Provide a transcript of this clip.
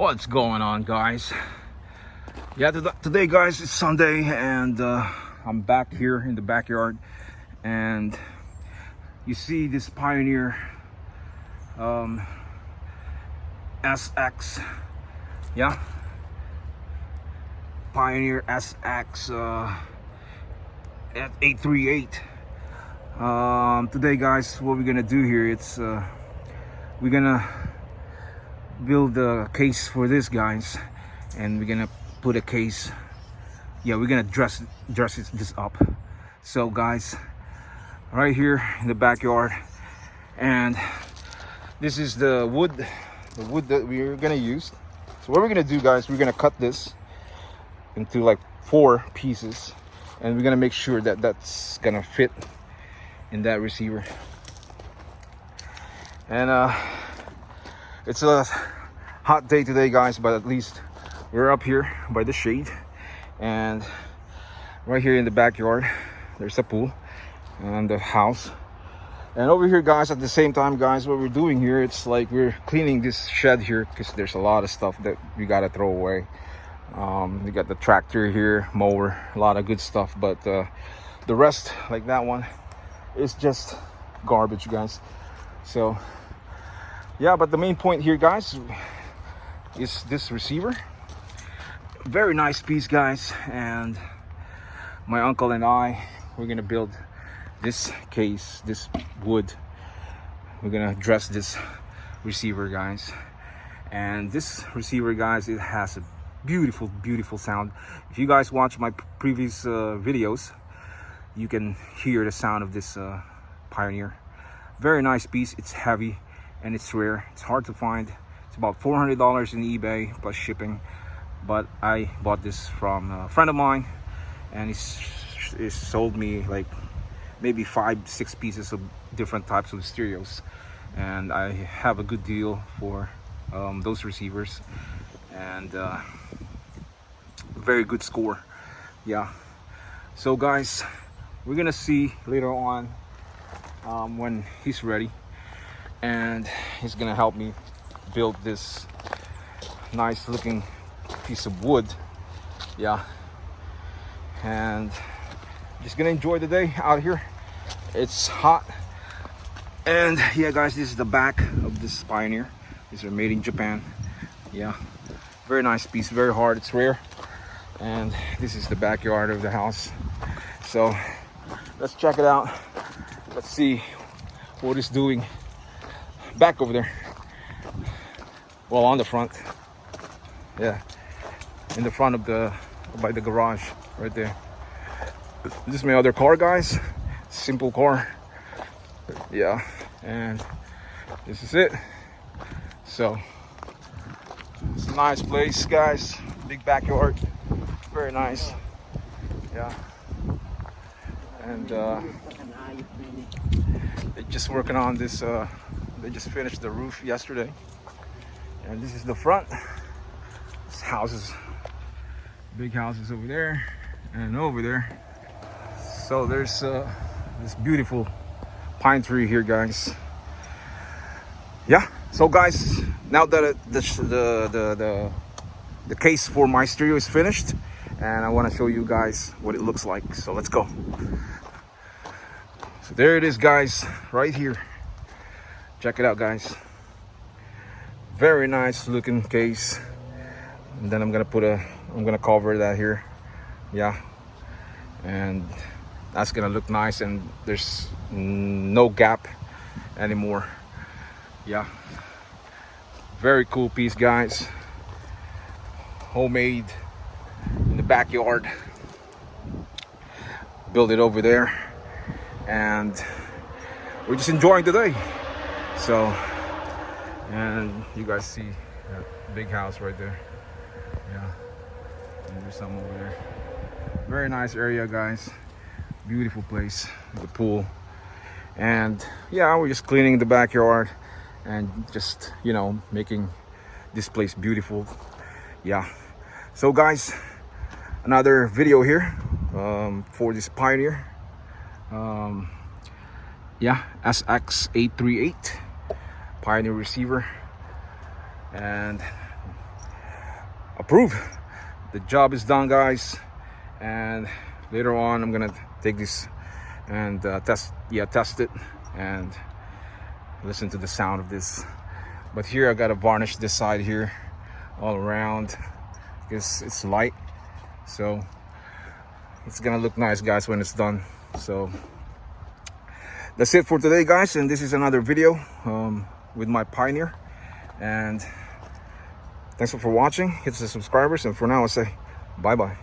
What's going on, guys? Yeah, today guys, it's Sunday, and I'm back here in the backyard, and you see this Pioneer SX. Yeah, Pioneer SX at 838. Today guys, what we're gonna do here, it's we're gonna build a case for this, guys, and we're gonna put a case. Yeah, we're gonna dress this up. So guys, right here in the backyard, and this is the wood that we're gonna use. So what we're gonna do, guys, we're gonna cut this into like 4 pieces, and we're gonna make sure that that's gonna fit in that receiver. And it's a hot day today, guys, but at least we're up here by the shade, and right here in the backyard there's a pool and the house. And over here, guys, at the same time, guys, what we're doing here, it's like we're cleaning this shed here because there's a lot of stuff that we gotta throw away. We got the tractor here, mower, a lot of good stuff, but the rest, like that one, is just garbage, guys. So yeah, but the main point here, guys, is this receiver. Very nice piece, guys, and my uncle and I, we're gonna build this case, this wood. We're gonna dress this receiver, guys, and this receiver, guys, it has a beautiful sound. If you guys watch my previous videos, you can hear the sound of this Pioneer. Very nice piece. It's heavy and it's rare. It's hard to find. It's about $400 in eBay plus shipping, but I bought this from a friend of mine, and he's sold me like maybe 5-6 pieces of different types of stereos, and I have a good deal for those receivers, and very good score. Yeah, so guys, we're gonna see later on when he's ready, and he's gonna help me build this nice looking piece of wood. Yeah, and just gonna enjoy the day out here. It's hot, and yeah, guys, this is the back of this Pioneer. These are made in Japan. Yeah, very nice piece, very hard, it's rare. And this is the backyard of the house, so let's check it out. Let's see what it's doing back over there. Well, on the front. Yeah, in the front of by the garage right there. This is my other car, guys. Simple car. Yeah, and this is it. So it's a nice place, guys. Big backyard, very nice. Yeah, and they're just working on this. They just finished the roof yesterday, and this is the front. This houses, big houses over there and over there. So there's this beautiful pine tree here, guys. Yeah, so guys, now that the case for my stereo is finished, and I want to show you guys what it looks like, so let's go. So there it is, guys, right here. Check it out, guys. Very nice looking case. And then I'm gonna cover that here. Yeah, and that's gonna look nice, and there's no gap anymore. Yeah, very cool piece, guys. Homemade in the backyard. Build it over there, and we're just enjoying today. So, and you guys see that big house right there. Yeah, and there's some over there. Very nice area, guys. Beautiful place, the pool. And yeah, we're just cleaning the backyard and just, you know, making this place beautiful. Yeah, so guys, another video here for this Pioneer yeah, SX838 Pioneer receiver. And approved. The job is done, guys. And later on I'm gonna take this and test it and listen to the sound of this. But here I gotta varnish this side here all around because it's light, so it's gonna look nice, guys, when it's done. So that's it for today, guys, and this is another video with my Pioneer. And thanks for watching. Hit the subscribers, and for now I say bye bye.